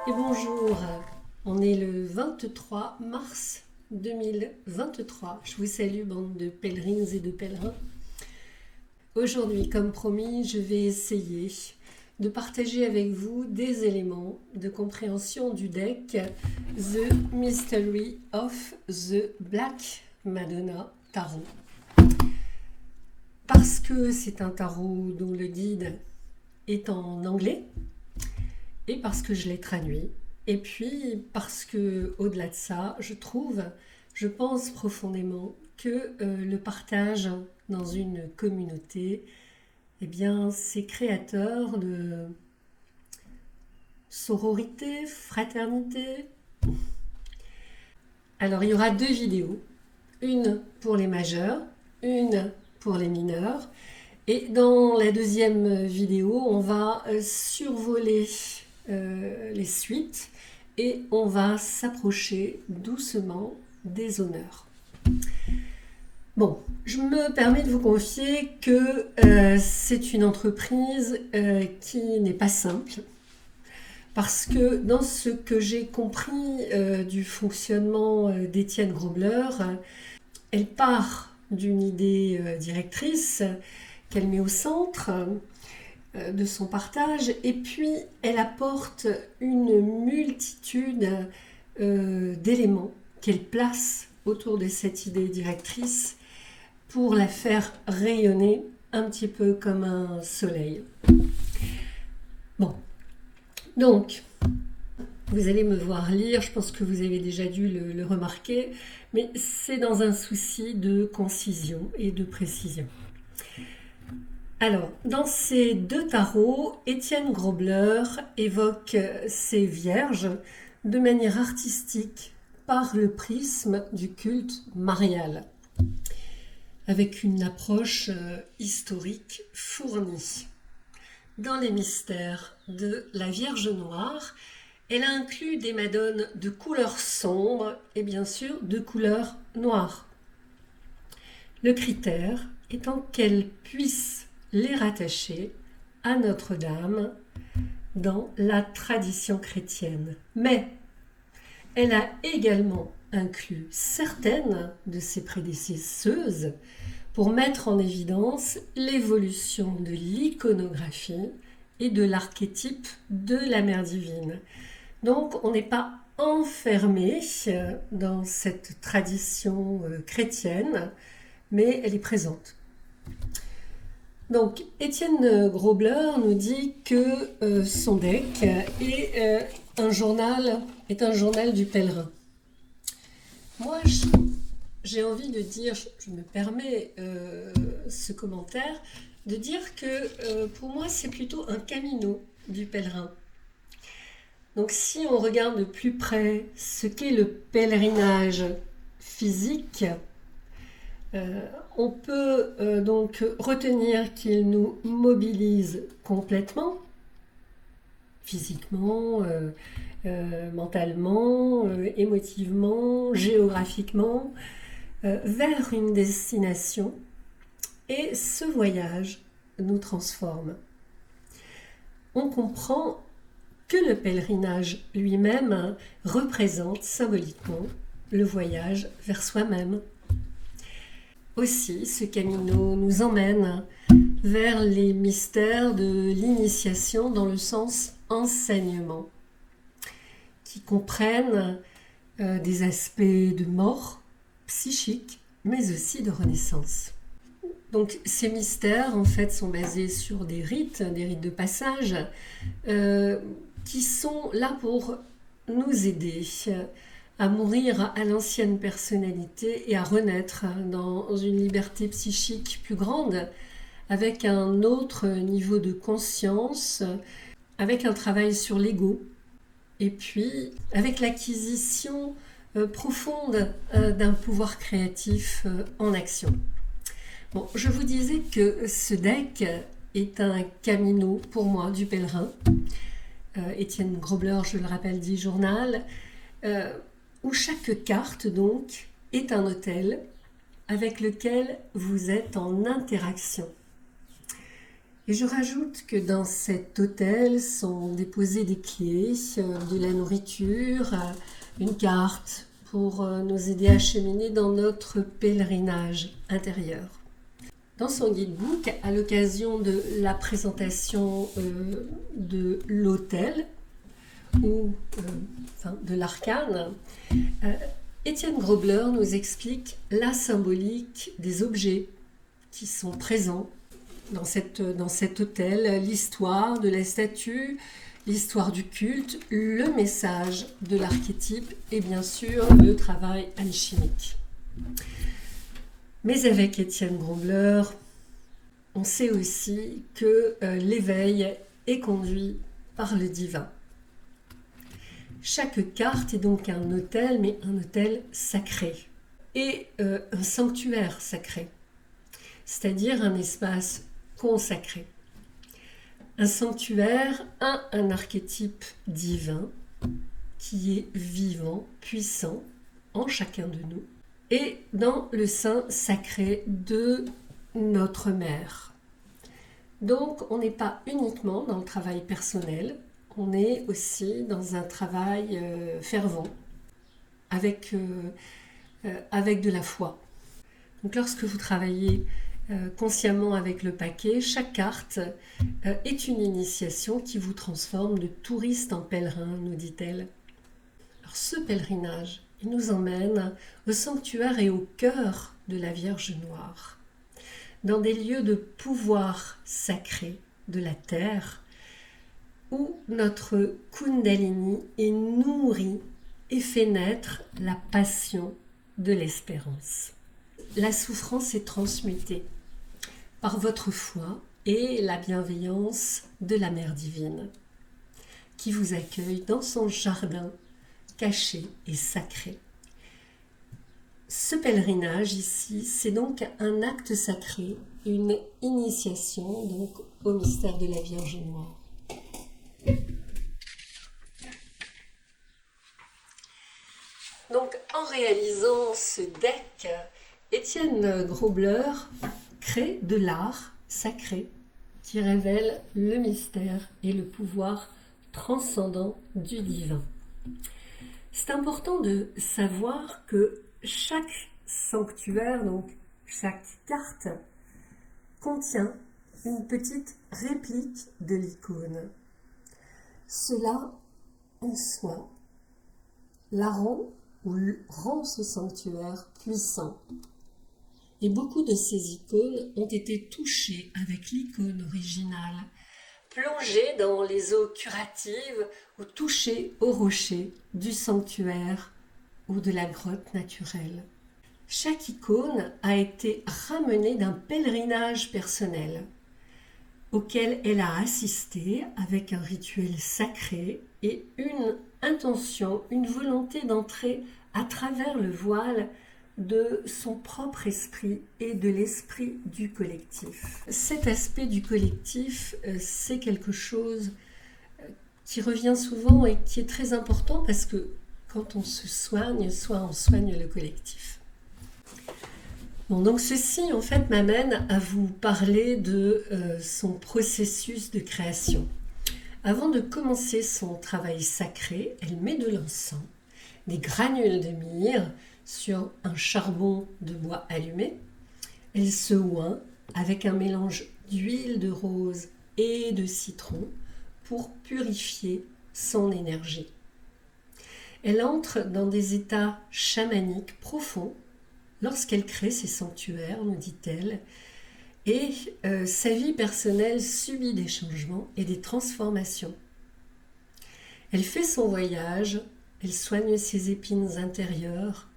Et bonjour, on est le 23 mars 2023. Je vous salue, bande de pèlerines et de pèlerins. Aujourd'hui, comme promis, je vais essayer de partager avec vous des éléments de compréhension du deck The Mystery of the Black Madonna Tarot. Parce que c'est un tarot dont le guide est en anglais, et parce que je l'ai traduit, et puis parce que au-delà de ça, je pense profondément que le partage dans une communauté, eh bien, c'est créateur de sororité, fraternité. Alors, il y aura deux vidéos, une pour les majeurs, une pour les mineurs. Et dans la deuxième vidéo, on va survoler les suites et on va s'approcher doucement des honneurs. Bon, je me permets de vous confier que c'est une entreprise qui n'est pas simple, parce que dans ce que j'ai compris du fonctionnement d'Étienne Grobler, elle part d'une idée directrice qu'elle met au centre de son partage, et puis elle apporte une multitude d'éléments qu'elle place autour de cette idée directrice pour la faire rayonner un petit peu comme un soleil. Bon, donc vous allez me voir lire, je pense que vous avez déjà dû le remarquer, mais c'est dans un souci de concision et de précision. Alors, dans ces deux tarots, Étienne Grobler évoque ces vierges de manière artistique par le prisme du culte marial, avec une approche historique fournie. Dans les mystères de la Vierge Noire, elle inclut des madones de couleur sombre et bien sûr de couleur noire. Le critère étant qu'elle puisse les rattacher à Notre-Dame dans la tradition chrétienne. Mais elle a également inclus certaines de ses prédécesseuses pour mettre en évidence l'évolution de l'iconographie et de l'archétype de la Mère divine. Donc on n'est pas enfermé dans cette tradition chrétienne, mais elle est présente. Donc, Étienne Grobler nous dit que son deck est un journal du pèlerin. Moi, j'ai envie de dire, je me permets ce commentaire, de dire que pour moi, c'est plutôt un camino du pèlerin. Donc, si on regarde de plus près ce qu'est le pèlerinage physique, on peut donc retenir qu'il nous mobilise complètement, physiquement, mentalement, émotivement, géographiquement, vers une destination, et ce voyage nous transforme. On comprend que le pèlerinage lui-même représente symboliquement le voyage vers soi-même. Aussi, ce camino nous emmène vers les mystères de l'initiation dans le sens enseignement, qui comprennent des aspects de mort psychique, mais aussi de renaissance. Donc ces mystères, en fait, sont basés sur des rites de passage, qui sont là pour nous aider à mourir à l'ancienne personnalité et à renaître dans une liberté psychique plus grande, avec un autre niveau de conscience, avec un travail sur l'ego, et puis avec l'acquisition profonde d'un pouvoir créatif en action. Bon, je vous disais que ce deck est un camino pour moi du pèlerin. Étienne Grobler, je le rappelle, dit journal, où chaque carte donc est un hôtel avec lequel vous êtes en interaction. Et je rajoute que dans cet hôtel sont déposées des clés, de la nourriture, une carte pour nous aider à cheminer dans notre pèlerinage intérieur. Dans son guidebook, à l'occasion de la présentation de l'hôtel ou de l'arcane, Étienne Grobler nous explique la symbolique des objets qui sont présents dans cet hôtel, l'histoire de la statue, l'histoire du culte, le message de l'archétype et bien sûr le travail alchimique. Mais avec Étienne Grobler, on sait aussi que l'éveil est conduit par le divin. Chaque carte est donc un hôtel, mais un hôtel sacré et un sanctuaire sacré, c'est-à-dire un espace consacré. Un sanctuaire a un archétype divin qui est vivant, puissant en chacun de nous et dans le sein sacré de notre mère. Donc on n'est pas uniquement dans le travail personnel, on est aussi dans un travail fervent, avec de la foi. Donc lorsque vous travaillez consciemment avec le paquet, chaque carte est une initiation qui vous transforme de touriste en pèlerin, nous dit-elle. Alors ce pèlerinage, il nous emmène au sanctuaire et au cœur de la Vierge Noire, dans des lieux de pouvoir sacré de la terre, où notre Kundalini est nourri et fait naître la passion de l'espérance. La souffrance est transmutée par votre foi et la bienveillance de la Mère divine, qui vous accueille dans son jardin caché et sacré. Ce pèlerinage ici, c'est donc un acte sacré, une initiation donc au mystère de la Vierge Noire. Donc, en réalisant ce deck, Étienne Grobler crée de l'art sacré qui révèle le mystère et le pouvoir transcendant du divin. C'est important de savoir que chaque sanctuaire, donc chaque carte, contient une petite réplique de l'icône. Cela, en soi, la rend ce sanctuaire puissant. Et beaucoup de ces icônes ont été touchées avec l'icône originale, plongées dans les eaux curatives ou touchées au rocher du sanctuaire ou de la grotte naturelle. Chaque icône a été ramenée d'un pèlerinage personnel auquel elle a assisté avec un rituel sacré et une intention, une volonté d'entrer à travers le voile de son propre esprit et de l'esprit du collectif. Cet aspect du collectif, c'est quelque chose qui revient souvent et qui est très important parce que quand on se soigne, soit on soigne le collectif. Bon, donc ceci en fait m'amène à vous parler de son processus de création. Avant de commencer son travail sacré, elle met de l'encens, des granules de myrrhe sur un charbon de bois allumé. Elle se oint avec un mélange d'huile de rose et de citron pour purifier son énergie. Elle entre dans des états chamaniques profonds lorsqu'elle crée ses sanctuaires, nous dit-elle, et sa vie personnelle subit des changements et des transformations. Elle fait son voyage, elle soigne ses épines intérieures,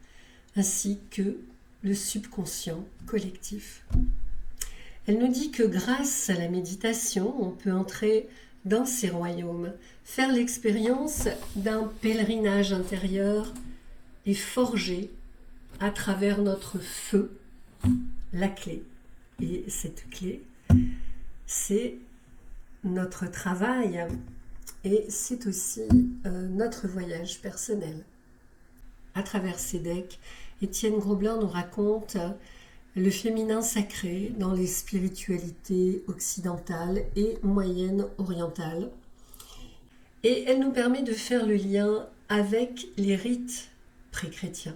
ainsi que le subconscient collectif. Elle nous dit que grâce à la méditation, on peut entrer dans ces royaumes, faire l'expérience d'un pèlerinage intérieur et forger à travers notre feu la clé. Et cette clé, c'est notre travail et c'est aussi notre voyage personnel. À travers ces decks, Étienne Grobler nous raconte le féminin sacré dans les spiritualités occidentales et moyennes orientales. Et elle nous permet de faire le lien avec les rites pré-chrétiens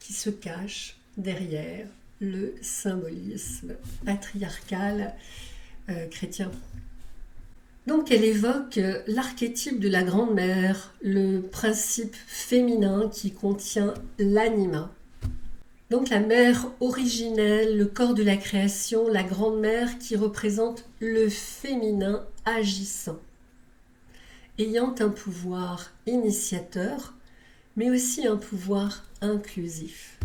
qui se cachent derrière le symbolisme patriarcal chrétien. Donc elle évoque l'archétype de la grand-mère, le principe féminin qui contient l'anima. Donc la mère originelle, le corps de la création, la grand-mère qui représente le féminin agissant, ayant un pouvoir initiateur, mais aussi un pouvoir inclusif,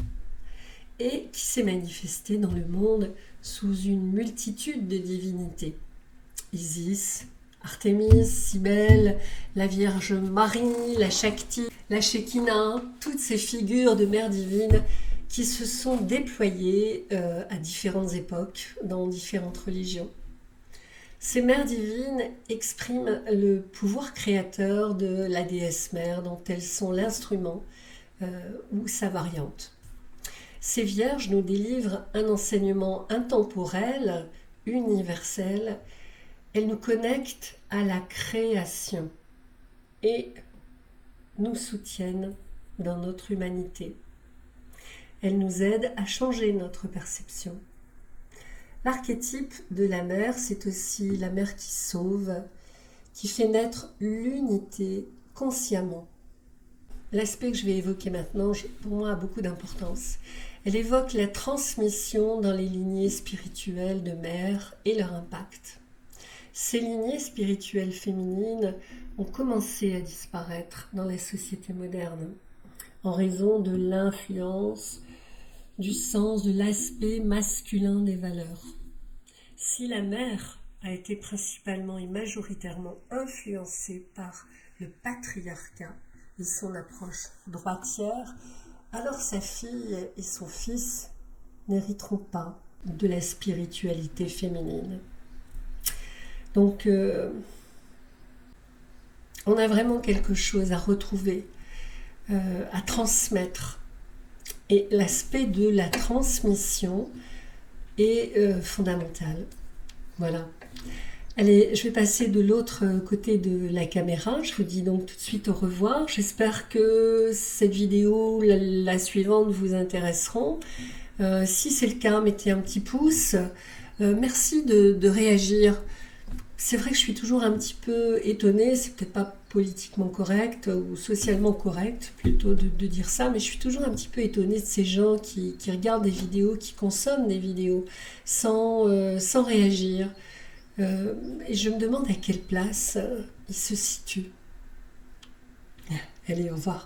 et qui s'est manifesté dans le monde sous une multitude de divinités. Isis, Artémis, Cybèle, la Vierge Marie, la Shakti, la Shekinah, toutes ces figures de mères divines qui se sont déployées à différentes époques dans différentes religions. Ces mères divines expriment le pouvoir créateur de la déesse mère dont elles sont l'instrument ou sa variante. Ces vierges nous délivrent un enseignement intemporel, universel. Elles nous connectent à la création et nous soutiennent dans notre humanité. Elles nous aident à changer notre perception. L'archétype de la mère, c'est aussi la mère qui sauve, qui fait naître l'unité consciemment. L'aspect que je vais évoquer maintenant, pour moi, a beaucoup d'importance. Elle évoque la transmission dans les lignées spirituelles de mères et leur impact. Ces lignées spirituelles féminines ont commencé à disparaître dans la société moderne en raison de l'influence du sens, de l'aspect masculin des valeurs. Si la mère a été principalement et majoritairement influencée par le patriarcat et son approche droitière, alors sa fille et son fils n'hériteront pas de la spiritualité féminine. Donc, on a vraiment quelque chose à retrouver, à transmettre. Et l'aspect de la transmission est fondamental. Voilà. Allez, je vais passer de l'autre côté de la caméra. Je vous dis donc tout de suite au revoir. J'espère que cette vidéo, la suivante, vous intéresseront. Si c'est le cas, mettez un petit pouce. Merci de réagir. C'est vrai que je suis toujours un petit peu étonnée, c'est peut-être pas politiquement correct ou socialement correct plutôt de dire ça, mais je suis toujours un petit peu étonnée de ces gens qui regardent des vidéos, qui consomment des vidéos sans réagir. Et je me demande à quelle place ils se situent. Allez, au revoir.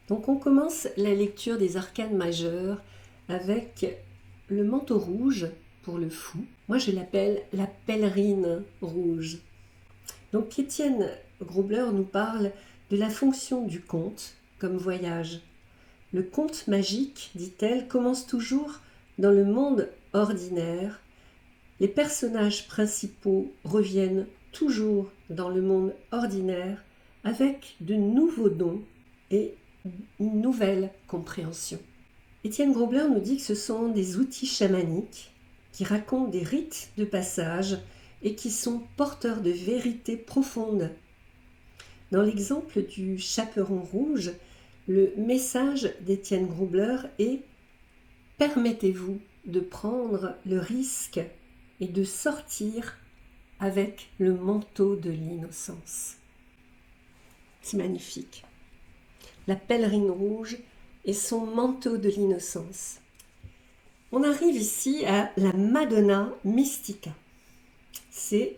Donc on commence la lecture des arcanes majeurs avec le manteau rouge pour le fou. Moi je l'appelle la pèlerine rouge. Donc Étienne Grobler nous parle de la fonction du conte comme voyage. Le conte magique, dit-elle, commence toujours dans le monde ordinaire. Les personnages principaux reviennent toujours dans le monde ordinaire avec de nouveaux dons et une nouvelle compréhension. Étienne Grobler nous dit que ce sont des outils chamaniques qui racontent des rites de passage et qui sont porteurs de vérités profondes. Dans l'exemple du chaperon rouge, le message d'Étienne Grobler est « Permettez-vous de prendre le risque et de sortir avec le manteau de l'innocence. » C'est magnifique. La pèlerine rouge et son manteau de l'innocence. On arrive ici à la Madonna Mystica. C'est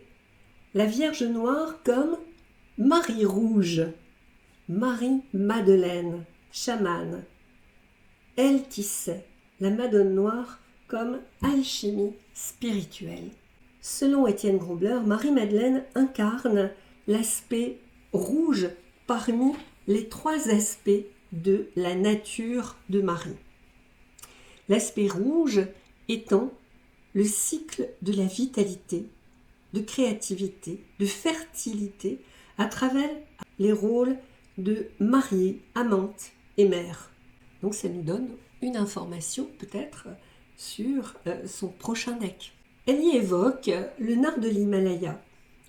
la Vierge Noire comme Marie Rouge, Marie-Madeleine, chamane. Elle tissait la Madone Noire comme alchimie spirituelle. Selon Étienne Grobler, Marie-Madeleine incarne l'aspect rouge parmi les trois aspects de la nature de Marie. L'aspect rouge étant le cycle de la vitalité, de créativité, de fertilité à travers les rôles de mariée, amante et mère. Donc ça nous donne une information peut-être sur son prochain deck. Elle y évoque le nard de l'Himalaya,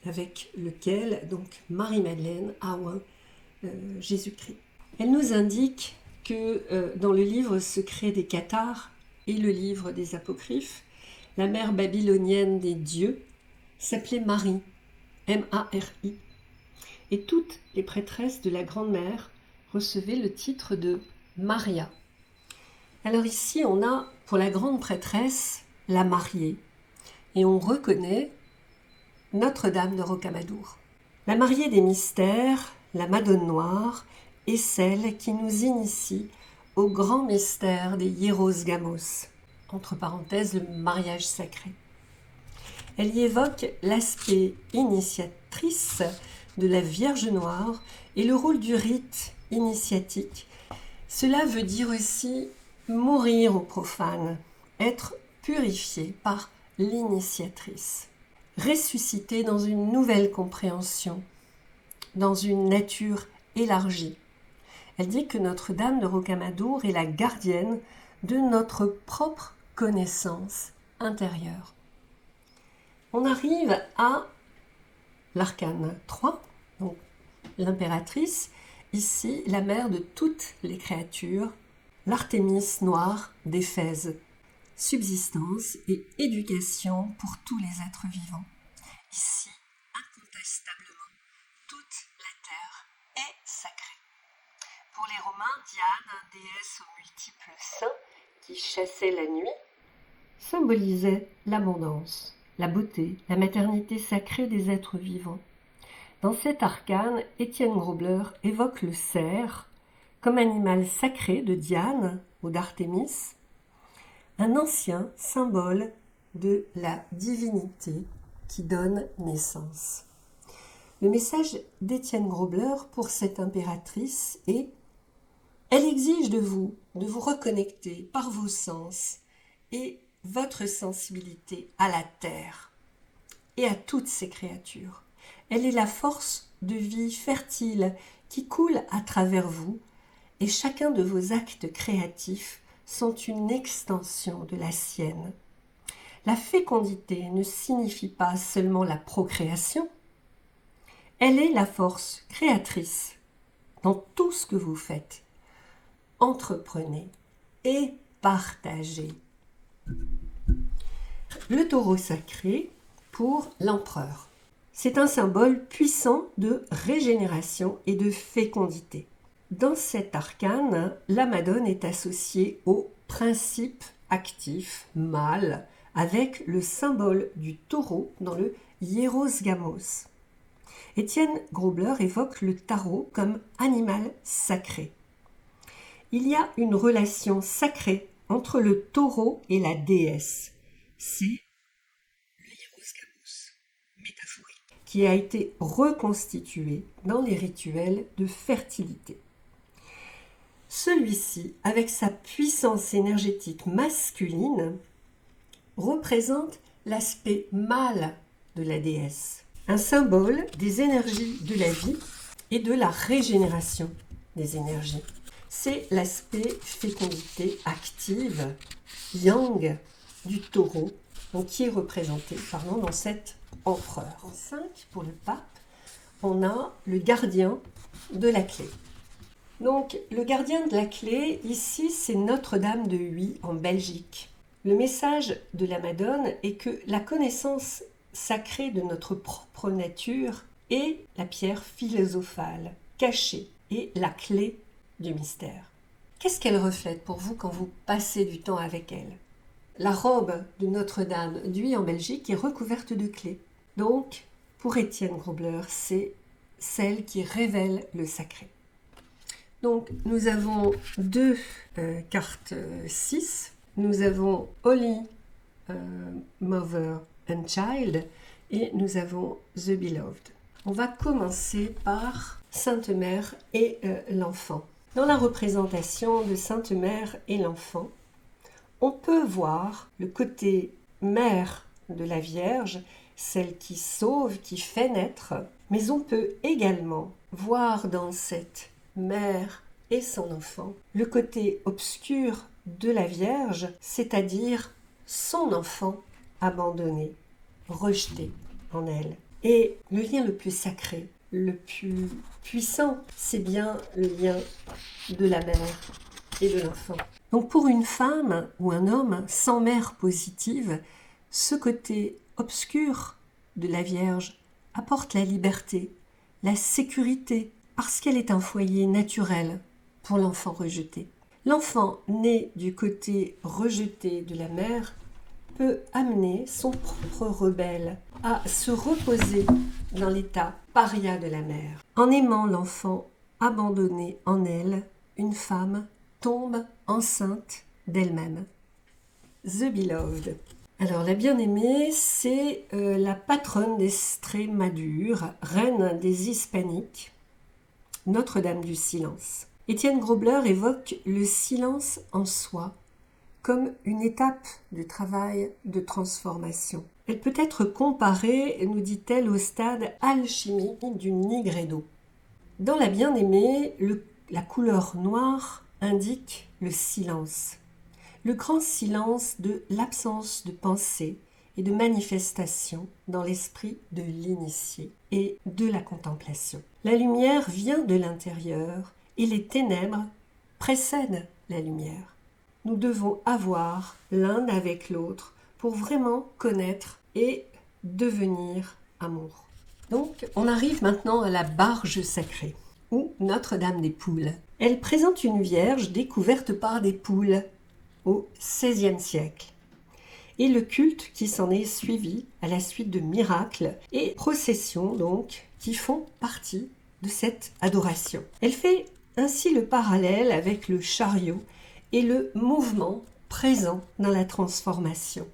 avec lequel donc Marie-Madeleine a oint Jésus-Christ. Elle nous indique que dans le livre secret des Cathars et le livre des Apocryphes, la mère babylonienne des dieux s'appelait Marie, M-A-R-I. Et toutes les prêtresses de la Grande Mère recevaient le titre de Maria. Alors ici, on a pour la grande prêtresse la mariée. Et on reconnaît Notre-Dame de Rocamadour. La mariée des mystères, la Madone Noire, est celle qui nous initie au grand mystère des Hieros Gamos, entre parenthèses le mariage sacré. Elle y évoque l'aspect initiatrice de la Vierge Noire et le rôle du rite initiatique. Cela veut dire aussi mourir au profane, être purifié par l'initiatrice, ressusciter dans une nouvelle compréhension, dans une nature élargie. Elle dit que Notre-Dame de Rocamadour est la gardienne de notre propre connaissance intérieure. On arrive à l'arcane 3, donc l'impératrice, ici la mère de toutes les créatures, l'Artémis noire d'Éphèse, subsistance et éducation pour tous les êtres vivants. Ici, incontestablement, toute la terre est sacrée. Pour les Romains, Diane, déesse aux multiples seins qui chassait la nuit, symbolisait l'abondance, la beauté, la maternité sacrée des êtres vivants. Dans cet arcane, Étienne Grobler évoque le cerf comme animal sacré de Diane ou d'Artémis, un ancien symbole de la divinité qui donne naissance. Le message d'Étienne Grobler pour cette impératrice est « Elle exige de vous reconnecter par vos sens et votre sensibilité à la terre et à toutes ces créatures. Elle est la force de vie fertile qui coule à travers vous et chacun de vos actes créatifs sont une extension de la sienne. La fécondité ne signifie pas seulement la procréation, elle est la force créatrice dans tout ce que vous faites. Entreprenez et partagez. Le taureau sacré pour l'empereur. C'est un symbole puissant de régénération et de fécondité. Dans cet arcane, la Madone est associée au principe actif, mâle, avec le symbole du taureau dans le Hieros Gamos. Étienne Grobler évoque le tarot comme animal sacré. Il y a une relation sacrée entre le taureau et la déesse. C'est le Hieros Gamos métaphorique qui a été reconstitué dans les rituels de fertilité. Celui-ci, avec sa puissance énergétique masculine, représente l'aspect mâle de la déesse, un symbole des énergies de la vie et de la régénération des énergies. C'est l'aspect fécondité active, yang, du taureau, donc qui est représenté dans cet empereur. En 5, pour le pape, on a le gardien de la clé. Donc, le gardien de la clé, ici, c'est Notre-Dame de Huy, en Belgique. Le message de la Madone est que la connaissance sacrée de notre propre nature est la pierre philosophale, cachée, et la clé du mystère. Qu'est-ce qu'elle reflète pour vous quand vous passez du temps avec elle? La robe de Notre-Dame d'Huy en Belgique est recouverte de clés. Donc, pour Étienne Grobler, c'est celle qui révèle le sacré. Donc, nous avons deux cartes 6. Nous avons Holy Mother and Child et nous avons The Beloved. On va commencer par Sainte Mère et l'enfant. Dans la représentation de Sainte Mère et l'enfant, on peut voir le côté mère de la Vierge, celle qui sauve, qui fait naître, mais on peut également voir dans cette mère et son enfant, le côté obscur de la Vierge, c'est-à-dire son enfant abandonné, rejeté en elle. Et le lien le plus sacré, le plus puissant, c'est bien le lien de la mère et de l'enfant. Donc pour une femme ou un homme sans mère positive, ce côté obscur de la Vierge apporte la liberté, la sécurité, parce qu'elle est un foyer naturel pour l'enfant rejeté. L'enfant né du côté rejeté de la mère peut amener son propre rebelle à se reposer dans l'état paria de la mère. En aimant l'enfant abandonné en elle, une femme tombe enceinte d'elle-même. The Beloved. Alors la bien-aimée, c'est la patronne d'Estrémadure, reine des Hispaniques, Notre-Dame du Silence. Étienne Grobler évoque le silence en soi comme une étape du travail de transformation. Elle peut être comparée, nous dit-elle, au stade alchimique du Nigredo. Dans la bien-aimée, la couleur noire indique le silence. Le grand silence de l'absence de pensée et de manifestation dans l'esprit de l'initié et de la contemplation. La lumière vient de l'intérieur et les ténèbres précèdent la lumière. Nous devons avoir l'un avec l'autre pour vraiment connaître et devenir amour. Donc, on arrive maintenant à la barge sacrée, ou Notre-Dame des Poules. Elle présente une Vierge découverte par des poules au XVIe siècle, et le culte qui s'en est suivi à la suite de miracles et processions donc qui font partie de cette adoration. Elle fait ainsi le parallèle avec le chariot et le mouvement présent dans la transformation.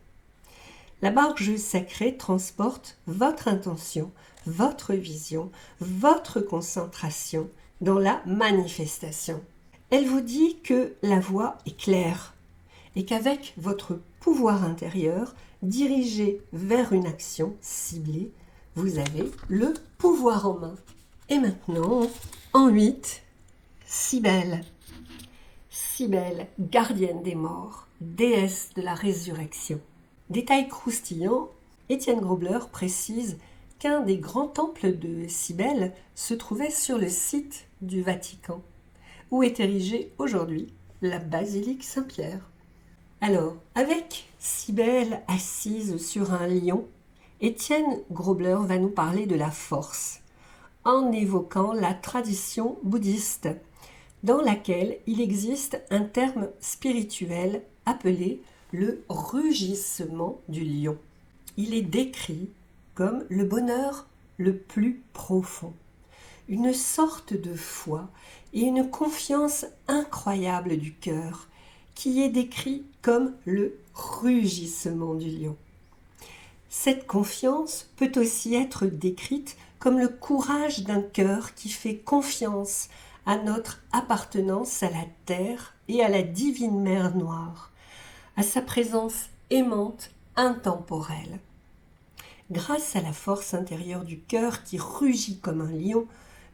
La barge sacrée transporte votre intention, votre vision, votre concentration dans la manifestation. Elle vous dit que la voie est claire et qu'avec votre pouvoir intérieur dirigé vers une action ciblée, vous avez le pouvoir en main. Et maintenant, en 8, Cybèle. Cybèle, gardienne des morts, déesse de la résurrection. Détail croustillant, Étienne Grobler précise qu'un des grands temples de Cybèle se trouvait sur le site du Vatican, où est érigée aujourd'hui la basilique Saint-Pierre. Alors, avec Cybèle assise sur un lion, Étienne Grobler va nous parler de la force, en évoquant la tradition bouddhiste, dans laquelle il existe un terme spirituel appelé le rugissement du lion. Il est décrit comme le bonheur le plus profond, une sorte de foi et une confiance incroyable du cœur, qui est décrit comme le rugissement du lion. Cette confiance peut aussi être décrite comme le courage d'un cœur qui fait confiance à notre appartenance à la terre et à la divine mer Noire, à sa présence aimante, intemporelle. Grâce à la force intérieure du cœur qui rugit comme un lion,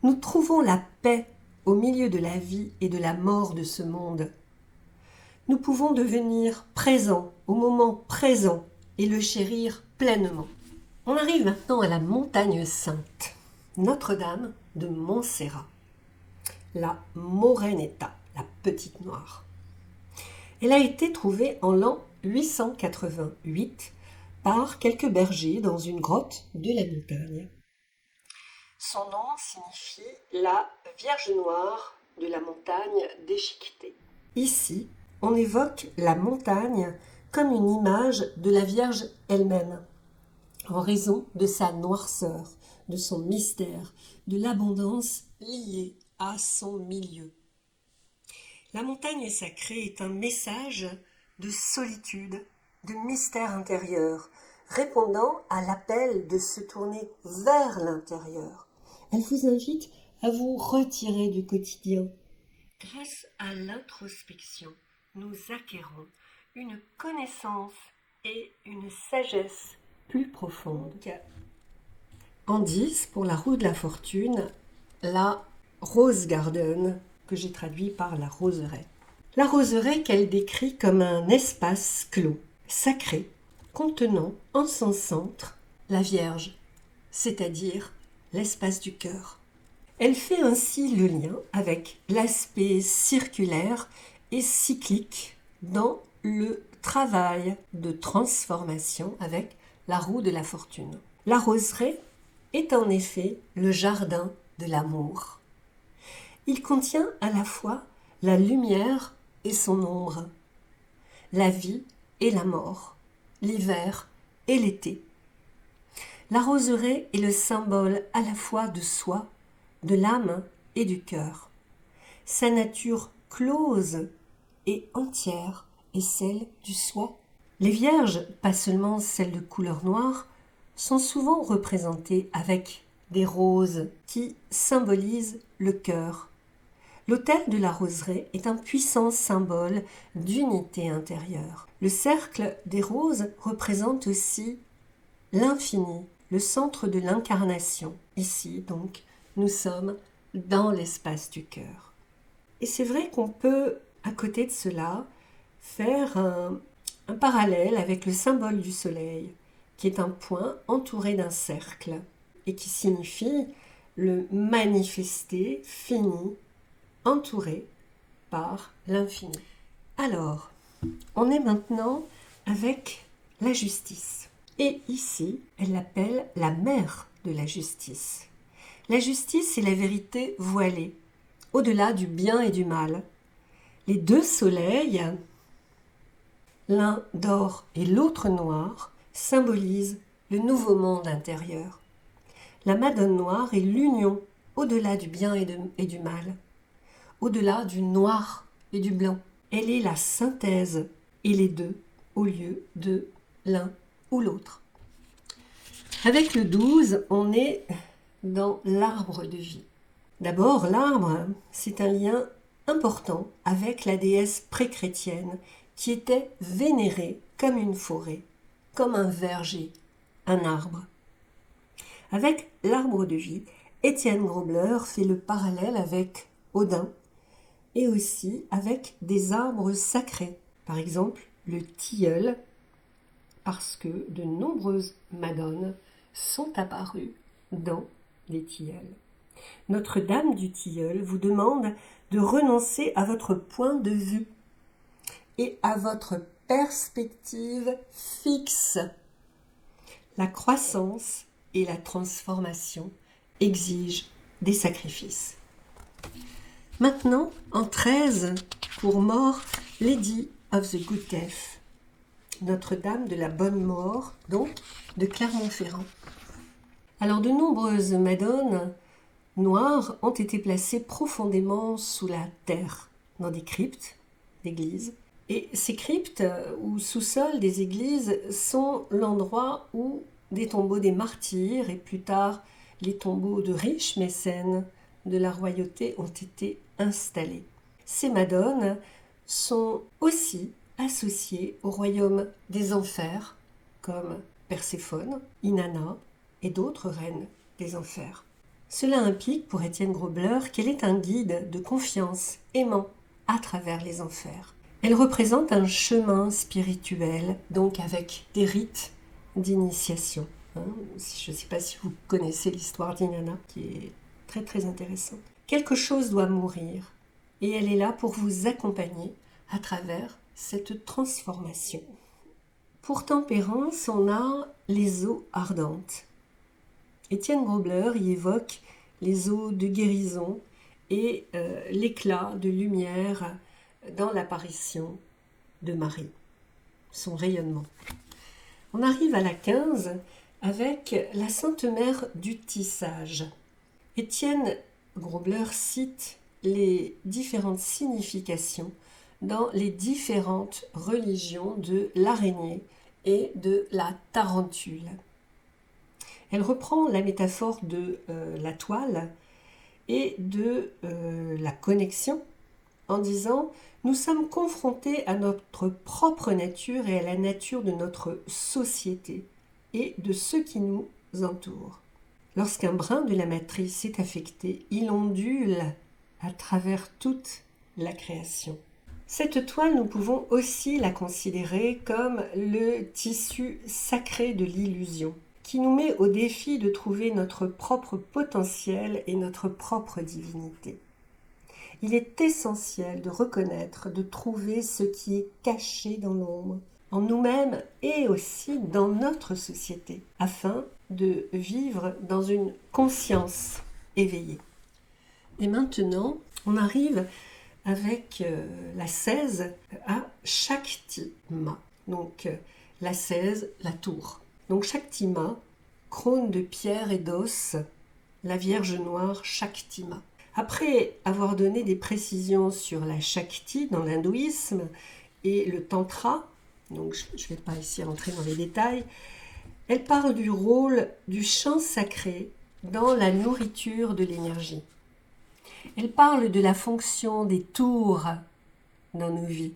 nous trouvons la paix au milieu de la vie et de la mort de ce monde. Nous pouvons devenir présents au moment présent et le chérir pleinement. On arrive maintenant à la montagne sainte, Notre-Dame de Montserrat, la Moreneta, la petite noire. Elle a été trouvée en l'an 888 par quelques bergers dans une grotte de la montagne. Son nom signifie la Vierge Noire de la montagne déchiquetée. Ici, on évoque la montagne comme une image de la Vierge elle-même, en raison de sa noirceur, de son mystère, de l'abondance liée à son milieu. La montagne sacrée est un message de solitude, de mystère intérieur, répondant à l'appel de se tourner vers l'intérieur. Elle vous invite à vous retirer du quotidien. Grâce à l'introspection, nous acquérons une connaissance et une sagesse plus profonde. En 10, pour la roue de la fortune, la Rose Garden, que j'ai traduit par la roseraie. La roseraie qu'elle décrit comme un espace clos, sacré, contenant en son centre la Vierge, c'est-à-dire l'espace du cœur. Elle fait ainsi le lien avec l'aspect circulaire et cyclique dans le travail de transformation avec la roue de la fortune. La roseraie est en effet le jardin de l'amour. Il contient à la fois la lumière et son ombre, la vie et la mort, l'hiver et l'été. La roseraie est le symbole à la fois de soi, de l'âme et du cœur. Sa nature close et entière est celle du soi. Les vierges, pas seulement celles de couleur noire, sont souvent représentées avec des roses qui symbolisent le cœur. L'autel de la roseraie est un puissant symbole d'unité intérieure. Le cercle des roses représente aussi l'infini, le centre de l'incarnation. Ici, donc, nous sommes dans l'espace du cœur. Et c'est vrai qu'on peut, à côté de cela, faire un parallèle avec le symbole du soleil, qui est un point entouré d'un cercle et qui signifie le manifesté fini, entouré par l'infini. Alors, on est maintenant avec la justice. Et ici, elle l'appelle la mère de la justice. La justice est la vérité voilée, au-delà du bien et du mal. Les deux soleils, l'un d'or et l'autre noir, symbolisent le nouveau monde intérieur. La Madone noire est l'union au-delà du bien et du mal, au-delà du noir et du blanc. Elle est la synthèse et les deux au lieu de l'un ou l'autre. Avec le 12, on est dans l'arbre de vie. D'abord, l'arbre, c'est un lien important avec la déesse pré-chrétienne qui était vénérée comme une forêt, comme un verger, un arbre. Avec l'arbre de vie, Étienne Grobler fait le parallèle avec Odin et aussi avec des arbres sacrés, par exemple le tilleul, parce que de nombreuses madones sont apparues dans les tilleuls. Notre-Dame du Tilleul vous demande de renoncer à votre point de vue et à votre perspective fixe. La croissance et la transformation exigent des sacrifices. Maintenant, en 13, pour mort, Lady of the Good Death, Notre-Dame de la Bonne Mort, donc de Clermont-Ferrand. Alors, de nombreuses madones noires ont été placées profondément sous la terre, dans des cryptes d'églises. Et ces cryptes ou sous-sols des églises sont l'endroit où des tombeaux des martyrs et plus tard les tombeaux de riches mécènes de la royauté ont été installés. Ces madones sont aussi associées au royaume des enfers, comme Perséphone, Inanna et d'autres reines des enfers. Cela implique pour Étienne Grobler qu'elle est un guide de confiance aimant à travers les enfers. Elle représente un chemin spirituel, donc avec des rites d'initiation. Je ne sais pas si vous connaissez l'histoire d'Inanna, qui est très très intéressante. Quelque chose doit mourir, et elle est là pour vous accompagner à travers cette transformation. Pour tempérance, on a les eaux ardentes. Étienne Grobler y évoque les eaux de guérison et l'éclat de lumière dans l'apparition de Marie, son rayonnement. On arrive à la 15 avec la Sainte Mère du Tissage. Étienne Grobler cite les différentes significations dans les différentes religions de l'araignée et de la tarentule. Elle reprend la métaphore de la toile et de la connexion en disant « Nous sommes confrontés à notre propre nature et à la nature de notre société et de ceux qui nous entourent. Lorsqu'un brin de la matrice est affecté, il ondule à travers toute la création. Cette toile, nous pouvons aussi la considérer comme le tissu sacré de l'illusion, qui nous met au défi de trouver notre propre potentiel et notre propre divinité. Il est essentiel de reconnaître, de trouver ce qui est caché dans l'ombre, en nous-mêmes et aussi dans notre société, afin de vivre dans une conscience éveillée. Et maintenant, on arrive avec la 16 à Shakti-ma. Donc la 16, la tour. Donc Shakti-ma, crône de pierre et d'os, la Vierge noire Shakti-ma. Après avoir donné des précisions sur la Shakti dans l'hindouisme et le Tantra, donc je ne vais pas ici rentrer dans les détails, elle parle du rôle du chant sacré dans la nourriture de l'énergie. Elle parle de la fonction des tours dans nos vies.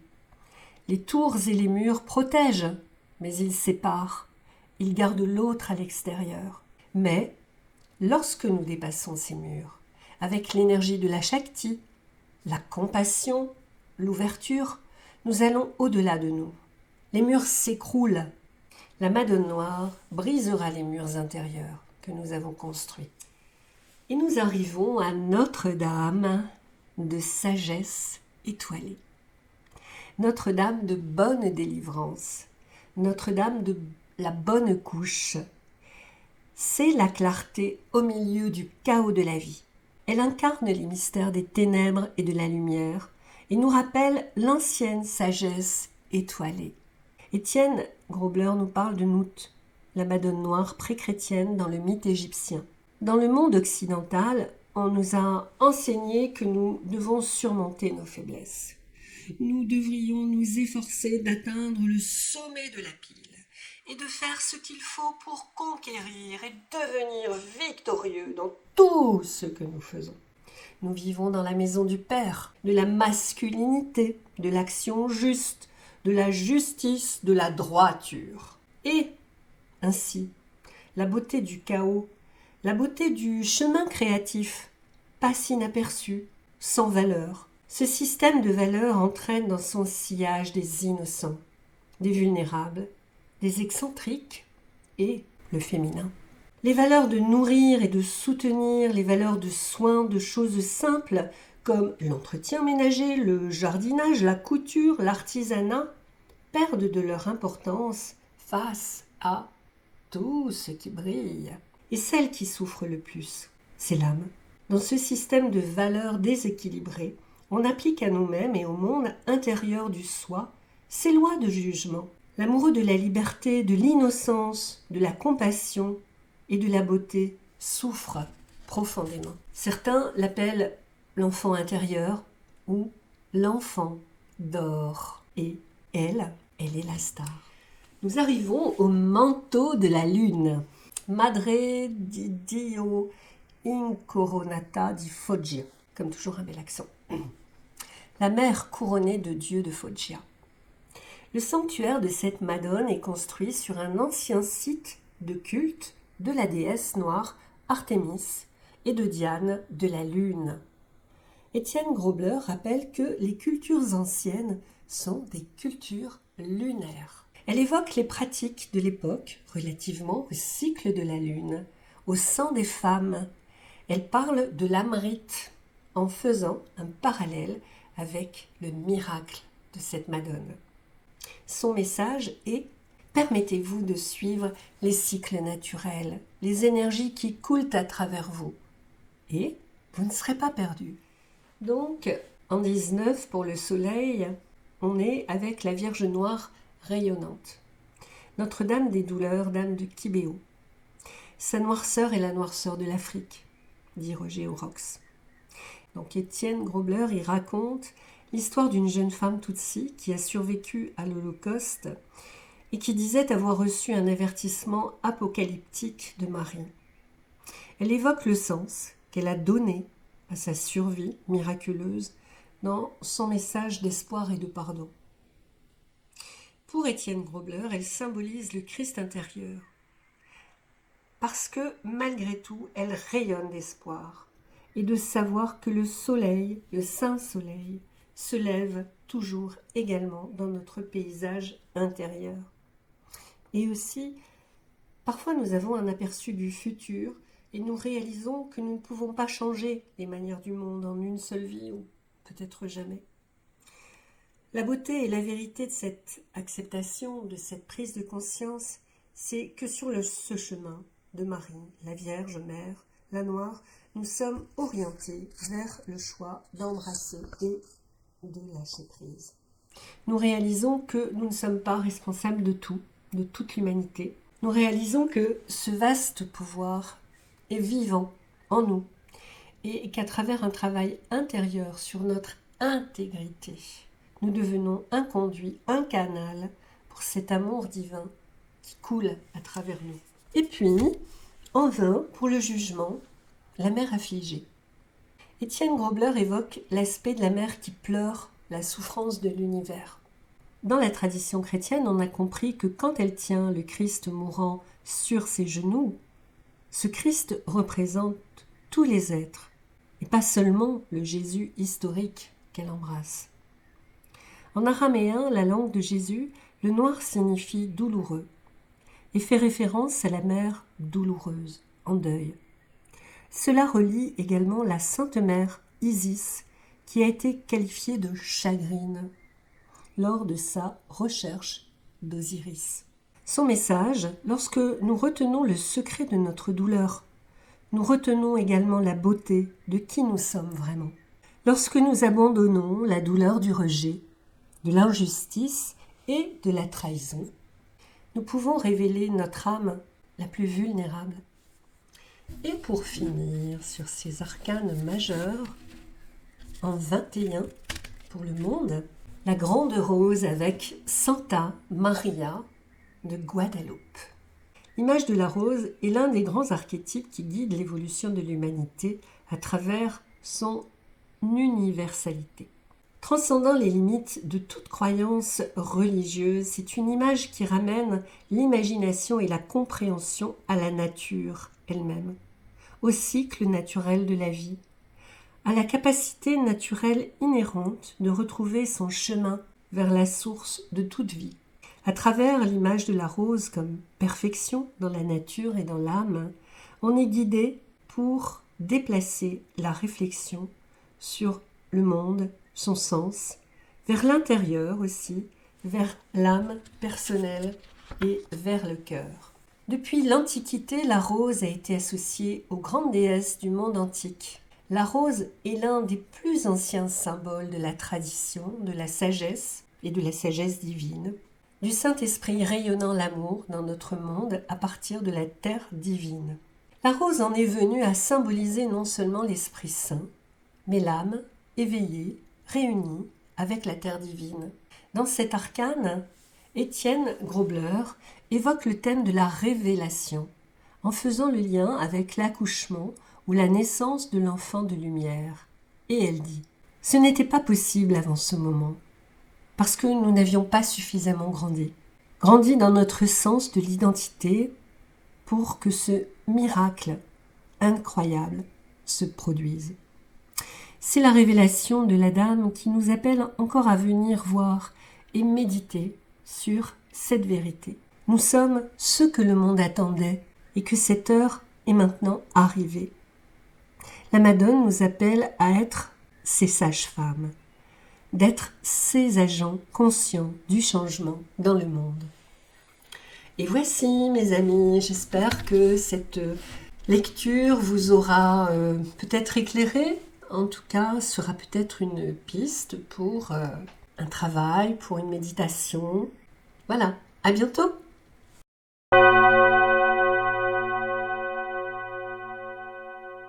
Les tours et les murs protègent, mais ils séparent. Ils gardent l'autre à l'extérieur. Mais lorsque nous dépassons ces murs, avec l'énergie de la Shakti, la compassion, l'ouverture, nous allons au-delà de nous. Les murs s'écroulent. La Madone Noire brisera les murs intérieurs que nous avons construits. Et nous arrivons à Notre-Dame de sagesse étoilée. Notre-Dame de bonne délivrance. Notre-Dame de la bonne couche. C'est la clarté au milieu du chaos de la vie. Elle incarne les mystères des ténèbres et de la lumière et nous rappelle l'ancienne sagesse étoilée. Étienne Grobler nous parle de Nout, la Madone Noire pré-chrétienne dans le mythe égyptien. Dans le monde occidental, on nous a enseigné que nous devons surmonter nos faiblesses. Nous devrions nous efforcer d'atteindre le sommet de la pile et de faire ce qu'il faut pour conquérir et devenir victorieux dans tout ce que nous faisons. Nous vivons dans la maison du Père, de la masculinité, de l'action juste, de la justice, de la droiture. Et ainsi, la beauté du chaos, la beauté du chemin créatif passe inaperçue, sans valeur. Ce système de valeurs entraîne dans son sillage des innocents, des vulnérables, des excentriques et le féminin. Les valeurs de nourrir et de soutenir, les valeurs de soins, de choses simples comme l'entretien ménager, le jardinage, la couture, l'artisanat, perdent de leur importance face à tout ce qui brille. Et celle qui souffre le plus, c'est l'âme. Dans ce système de valeurs déséquilibrées, on applique à nous-mêmes et au monde intérieur du soi ces lois de jugement. L'amoureux de la liberté, de l'innocence, de la compassion et de la beauté souffre profondément. Certains l'appellent l'enfant intérieur ou l'enfant d'or. Et elle est la star. Nous arrivons au manteau de la lune. Madre di Dio incoronata di Foggia. Comme toujours un bel accent. La mère couronnée de Dieu de Foggia. Le sanctuaire de cette Madone est construit sur un ancien site de culte de la déesse noire Artémis et de Diane de la Lune. Étienne Grobler rappelle que les cultures anciennes sont des cultures lunaires. Elle évoque les pratiques de l'époque relativement au cycle de la Lune, au sang des femmes. Elle parle de l'Amrite en faisant un parallèle avec le miracle de cette Madone. Son message est « Permettez-vous de suivre les cycles naturels, les énergies qui coulent à travers vous, et vous ne serez pas perdus. » Donc, en 19, pour le soleil, on est avec la Vierge noire rayonnante. Notre-Dame des douleurs, Dame de Kibéo. Sa noirceur est la noirceur de l'Afrique, dit Roger Aurochs. Donc Étienne Grobler y raconte l'histoire d'une jeune femme Tutsi qui a survécu à l'Holocauste et qui disait avoir reçu un avertissement apocalyptique de Marie. Elle évoque le sens qu'elle a donné à sa survie miraculeuse dans son message d'espoir et de pardon. Pour Étienne Grobler, elle symbolise le Christ intérieur. parce que malgré tout, elle rayonne d'espoir et de savoir que le soleil, le saint soleil, se lève toujours également dans notre paysage intérieur. Et aussi, parfois nous avons un aperçu du futur et nous réalisons que nous ne pouvons pas changer les manières du monde en une seule vie ou peut-être jamais. La beauté et la vérité de cette acceptation, de cette prise de conscience, c'est que sur ce chemin de Marie, la Vierge Mère, la Noire, nous sommes orientés vers le choix d'embrasser et de lâcher prise. Nous réalisons que nous ne sommes pas responsables de tout, de toute l'humanité. Nous réalisons que ce vaste pouvoir est vivant en nous et qu'à travers un travail intérieur sur notre intégrité, nous devenons un conduit, un canal pour cet amour divin qui coule à travers nous. Et puis, en vain, pour le jugement, la mère affligée. Étienne Grobler évoque l'aspect de la mère qui pleure la souffrance de l'univers. Dans la tradition chrétienne, on a compris que quand elle tient le Christ mourant sur ses genoux, ce Christ représente tous les êtres, et pas seulement le Jésus historique qu'elle embrasse. En araméen, la langue de Jésus, le noir signifie douloureux, et fait référence à la mère douloureuse, en deuil. Cela relie également la Sainte Mère Isis, qui a été qualifiée de chagrine lors de sa recherche d'Osiris. Son message, lorsque nous retenons le secret de notre douleur, nous retenons également la beauté de qui nous sommes vraiment. Lorsque nous abandonnons la douleur du rejet, de l'injustice et de la trahison, nous pouvons révéler notre âme la plus vulnérable. Et pour finir sur ces arcanes majeurs, en 21 pour le monde, la grande rose avec Santa Maria de Guadeloupe. L'image de la rose est l'un des grands archétypes qui guide l'évolution de l'humanité à travers son universalité. Transcendant les limites de toute croyance religieuse, c'est une image qui ramène l'imagination et la compréhension à la nature elle-même, au cycle naturel de la vie, à la capacité naturelle inhérente de retrouver son chemin vers la source de toute vie. À travers l'image de la rose comme perfection dans la nature et dans l'âme, on est guidé pour déplacer la réflexion sur le monde, son sens, vers l'intérieur aussi, vers l'âme personnelle et vers le cœur. Depuis l'Antiquité, la rose a été associée aux grandes déesses du monde antique. La rose est l'un des plus anciens symboles de la tradition, de la sagesse et de la sagesse divine, du Saint-Esprit rayonnant l'amour dans notre monde à partir de la terre divine. La rose en est venue à symboliser non seulement l'Esprit Saint, mais l'âme éveillée, réunie avec la terre divine. Dans cet arcane, Étienne Grobler évoque le thème de la révélation, en faisant le lien avec l'accouchement ou la naissance de l'enfant de lumière. Et elle dit « Ce n'était pas possible avant ce moment, parce que nous n'avions pas suffisamment grandi dans notre sens de l'identité pour que ce miracle incroyable se produise. » C'est la révélation de la Dame qui nous appelle encore à venir voir et méditer sur cette vérité. Nous sommes ce que le monde attendait et que cette heure est maintenant arrivée. La Madone nous appelle à être ses sages-femmes, d'être ses agents conscients du changement dans le monde. Et voici mes amis, j'espère que cette lecture vous aura peut-être éclairé, en tout cas sera peut-être une piste pour un travail, pour une méditation. Voilà, à bientôt!